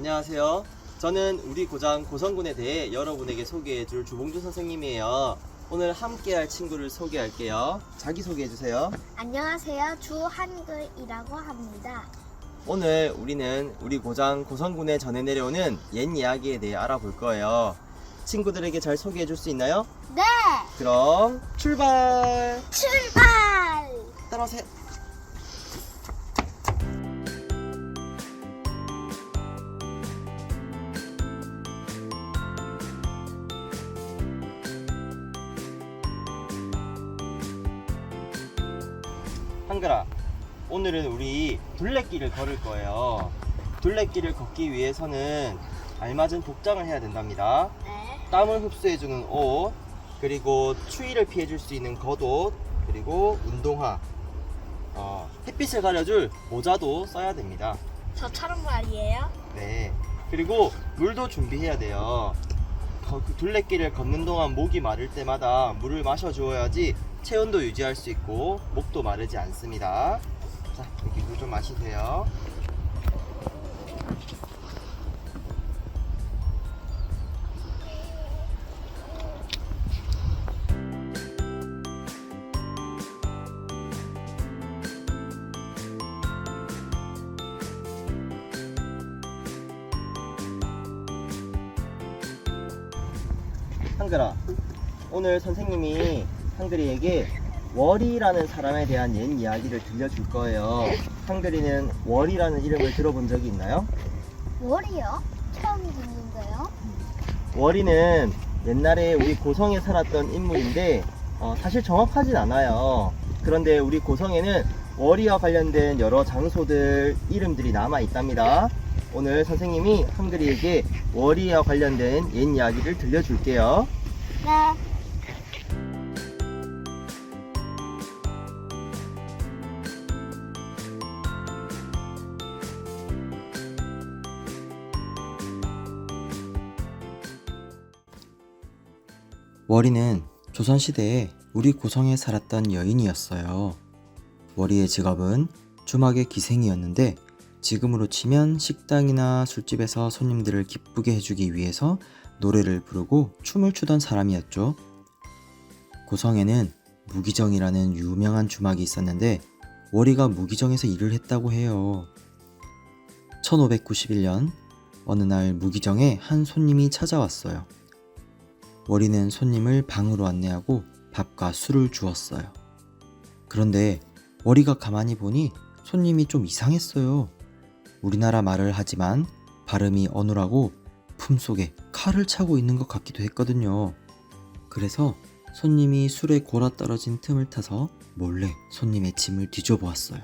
안녕하세요. 저는 우리 고장 고성군에 대해 여러분에게 소개해줄 주봉준 선생님이에요. 오늘 함께할 친구를 소개할게요. 자기소개해주세요. 안녕하세요. 주한글이라고 합니다. 오늘 우리는 우리 고장 고성군에 전해 내려오는 옛 이야기에 대해 알아볼 거예요. 친구들에게 잘 소개해줄 수 있나요? 네! 그럼 출발! 출발! 따라오세요. 한글아, 오늘은 우리 둘레길을 걸을 거예요. 둘레길을 걷기 위해서는 알맞은 복장을 해야 된답니다. 네. 땀을 흡수해주는 옷, 그리고 추위를 피해줄 수 있는 겉옷, 그리고 운동화, 햇빛을 가려줄 모자도 써야 됩니다. 저처럼 말이에요. 네. 그리고 물도 준비해야 돼요. 그 둘레길을 걷는 동안 목이 마를 때마다 물을 마셔 주어야지 체온도 유지할 수 있고 목도 마르지 않습니다. 자, 여기 물 좀 마시세요. 한글아, 오늘 선생님이 한글이에게 월이라는 사람에 대한 옛 이야기를 들려줄 거예요. 한글이는 월이라는 이름을 들어본 적이 있나요? 뭘이요? 처음 듣는데요. 월이는 옛날에 우리 고성에 살았던 인물인데 사실 정확하진 않아요. 그런데 우리 고성에는 월이와 관련된 여러 장소들 이름들이 남아 있답니다. 오늘 선생님이 한글이에게 월이와 관련된 옛 이야기를 들려줄게요. 네. 월이는 조선시대에 우리 고성에 살았던 여인이었어요. 월이의 직업은 주막의 기생이었는데 지금으로 치면 식당이나 술집에서 손님들을 기쁘게 해주기 위해서 노래를 부르고 춤을 추던 사람이었죠. 고성에는 무기정이라는 유명한 주막이 있었는데 월이가 무기정에서 일을 했다고 해요. 1591년 어느 날 무기정에 한 손님이 찾아왔어요. 월이는 손님을 방으로 안내하고 밥과 술을 주었어요. 그런데 월이가 가만히 보니 손님이 좀 이상했어요. 우리나라 말을 하지만 발음이 어눌하고 품속에 칼을 차고 있는 것 같기도 했거든요. 그래서 손님이 술에 골아 떨어진 틈을 타서 몰래 손님의 짐을 뒤져보았어요.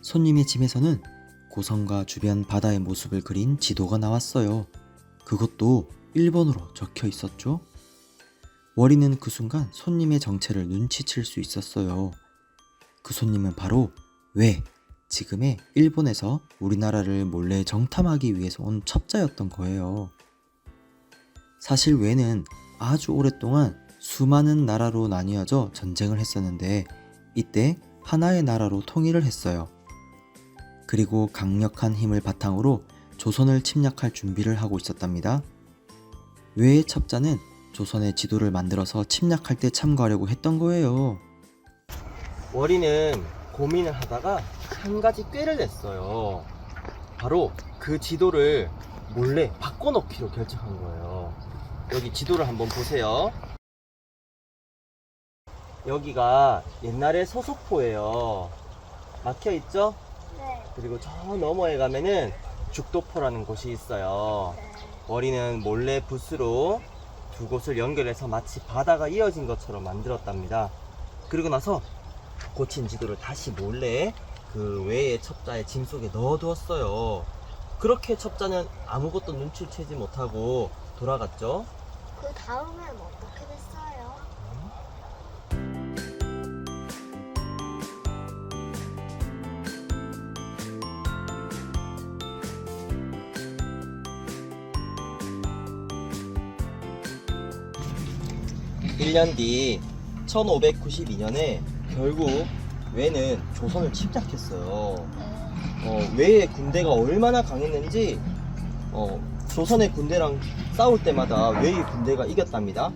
손님의 짐에서는 고성과 주변 바다의 모습을 그린 지도가 나왔어요. 그것도 일본어로 적혀 있었죠. 월이는 그 순간 손님의 정체를 눈치챌 수 있었어요. 그 손님은 바로 지금의 일본에서 우리나라를 몰래 정탐하기 위해서 온 첩자였던 거예요. 사실 외는 아주 오랫동안 수많은 나라로 나뉘어져 전쟁을 했었는데 이때 하나의 나라로 통일을 했어요. 그리고 강력한 힘을 바탕으로 조선을 침략할 준비를 하고 있었답니다. 외의 첩자는 조선의 지도를 만들어서 침략할 때 참고하려고 했던 거예요. 월이는 고민을 하다가 한 가지 꾀를 냈어요. 바로 그 지도를 몰래 바꿔놓기로 결정한 거예요. 여기 지도를 한번 보세요. 여기가 옛날에 서소포예요. 막혀있죠? 네. 그리고 저 너머에 가면은 죽도포라는 곳이 있어요. 월이는 몰래 붓으로 두 곳을 연결해서 마치 바다가 이어진 것처럼 만들었답니다. 그리고 나서 고친 지도를 다시 몰래 그 외의 첩자의 짐 속에 넣어두었어요. 그렇게 첩자는 아무것도 눈치채지 못하고 돌아갔죠. 그 다음엔 어떻게 됐어요? 1년 뒤 1592년에 결국 외는 조선을 침략했어요. 왜의 군대가 얼마나 강했는지 조선의 군대랑 싸울 때마다 왜의 군대가 이겼답니다.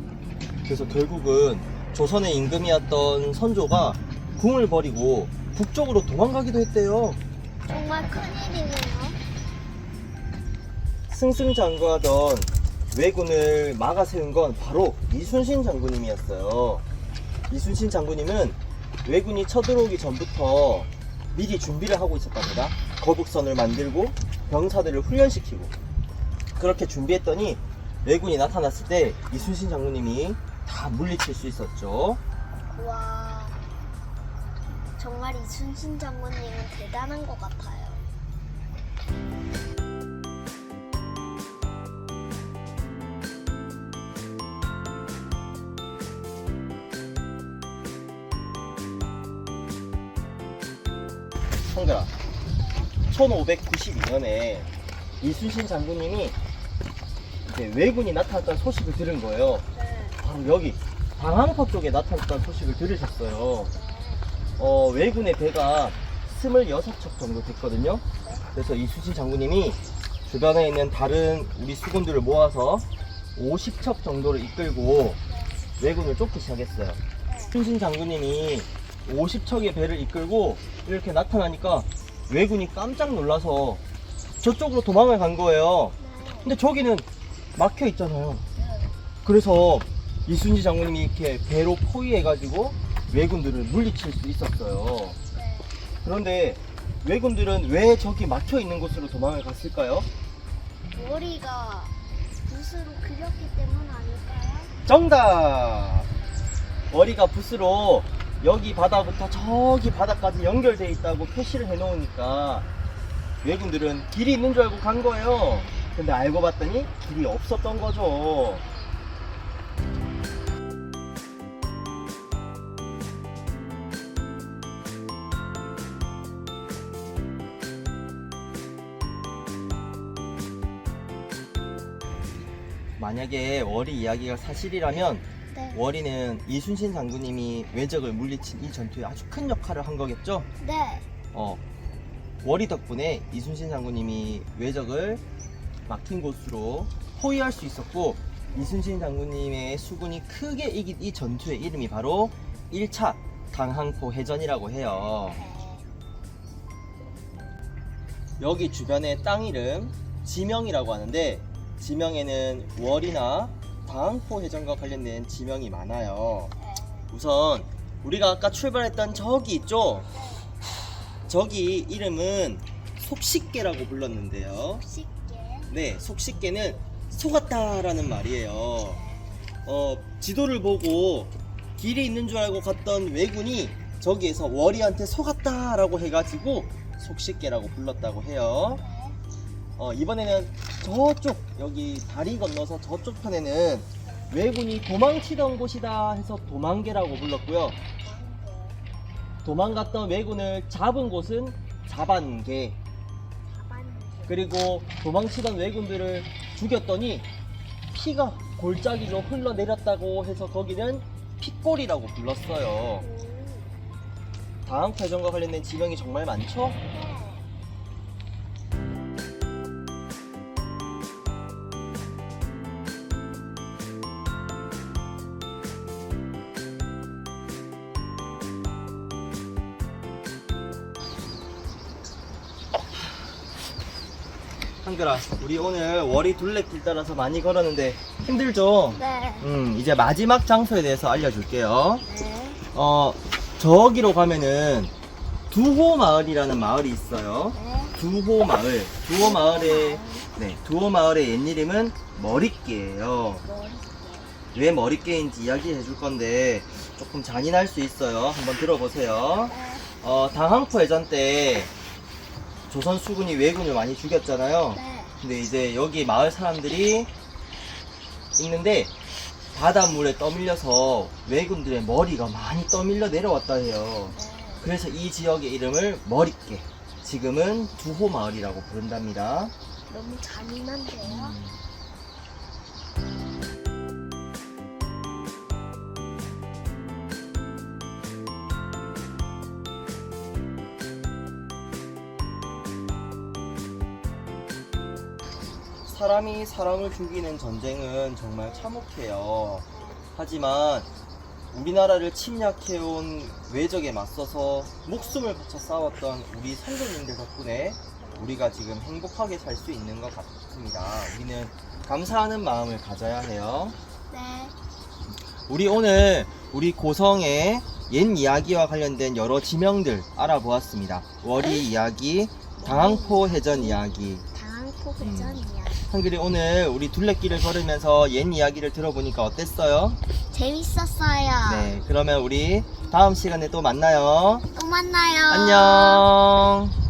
그래서 결국은 조선의 임금이었던 선조가 궁을 버리고 북쪽으로 도망가기도 했대요. 정말 큰일이네요. 승승장구하던 왜군을 막아 세운 건 바로 이순신 장군님이었어요. 이순신 장군님은 왜군이 쳐들어오기 전부터 미리 준비를 하고 있었답니다. 거북선을 만들고 병사들을 훈련시키고 그렇게 준비했더니 왜군이 나타났을 때 이순신 장군님이 다 물리칠 수 있었죠. 와, 정말 이순신 장군님은 대단한 것 같아요. 한글아, 1592년에 이순신 장군님이 이제 왜군이 나타났다는 소식을 들은 거예요. 네. 바로 여기 당항포 쪽에 나타났다는 소식을 들으셨어요. 왜군의 배가 26척 정도 됐거든요. 그래서 이순신 장군님이 주변에 있는 다른 우리 수군들을 모아서 50척 정도를 이끌고 왜군을 쫓기 시작했어요. 이순신 장군님이 50척의 배를 이끌고 이렇게 나타나니까 왜군이 깜짝 놀라서 저쪽으로 도망을 간 거예요. 근데 저기는 막혀 있잖아요. 그래서 이순신 장군님이 이렇게 배로 포위해가지고 왜군들을 물리칠 수 있었어요. 그런데 왜군들은 왜 저기 막혀 있는 곳으로 도망을 갔을까요? 머리가 붓으로 그렸기 때문 아닐까요? 정답! 머리가 붓으로 여기 바다부터 저기 바다까지 연결되어 있다고 표시를 해놓으니까 왜군들은 길이 있는 줄 알고 간 거예요. 근데 알고 봤더니 길이 없었던 거죠. 만약에 월이 이야기가 사실이라면 네. 월이는 이순신 장군님이 왜적을 물리친 이 전투에 아주 큰 역할을 한 거겠죠? 네. 월이 덕분에 이순신 장군님이 왜적을 막힌 곳으로 포위할 수 있었고 이순신 장군님의 수군이 크게 이긴 이 전투의 이름이 바로 1차 당항포 해전이라고 해요. 여기 주변의 땅 이름 지명이라고 하는데 지명에는 월이나 당항포 해전과 관련된 지명이 많아요. 우선 우리가 아까 출발했던 저기 있죠? 저기 이름은 속식계라고 불렀는데요. 쉽게. 네, 속식계는 속았다라는 말이에요. 지도를 보고 길이 있는 줄 알고 갔던 왜군이 저기에서 월이한테 속았다라고 해가지고 속식계라고 불렀다고 해요. 이번에는 저쪽 여기 다리 건너서 저쪽 편에는 왜군이 도망치던 곳이다 해서 도망계라고 불렀고요. 도망갔던 왜군을 잡은 곳은 자반계. 그리고 도망치던 왜군들을 죽였더니 피가 골짜기로 흘러내렸다고 해서 거기는 핏골이라고 불렀어요. 당항포해전과 관련된 지명이 정말 많죠? 한글아, 우리 오늘 월이 둘레길 따라서 많이 걸었는데 힘들죠? 네. 이제 마지막 장소에 대해서 알려줄게요. 네. 저기로 가면은 두호마을이라는 마을이 있어요. 네. 두호마을. 두호마을의 옛 이름은 머릿개예요. 왜 머릿개인지 이야기해 줄 건데 조금 잔인할 수 있어요. 한번 들어보세요. 당항포 해전 때 조선 수군이 왜군을 많이 죽였잖아요. 네. 근데 이제 여기 마을 사람들이 있는데 바닷물에 떠밀려서 왜군들의 머리가 많이 떠밀려 내려왔다 해요. 그래서 이 지역의 이름을 머릿개, 지금은 두호마을이라고 부른답니다. 너무 잔인한데요? 사람이 사람을 죽이는 전쟁은 정말 참혹해요. 하지만 우리나라를 침략해온 외적에 맞서서 목숨을 바쳐 싸웠던 우리 선조님들 덕분에 우리가 지금 행복하게 살 수 있는 것 같습니다. 우리는 감사하는 마음을 가져야 해요. 네. 우리 오늘 우리 고성의 옛 이야기와 관련된 여러 지명들 알아보았습니다. 월이 이야기, 당항포 해전 이야기. 당항포 회전이야. 한글이 오늘 우리 둘레길을 걸으면서 옛 이야기를 들어보니까 어땠어요? 재밌었어요. 네, 그러면 우리 다음 시간에 또 만나요. 또 만나요. 안녕.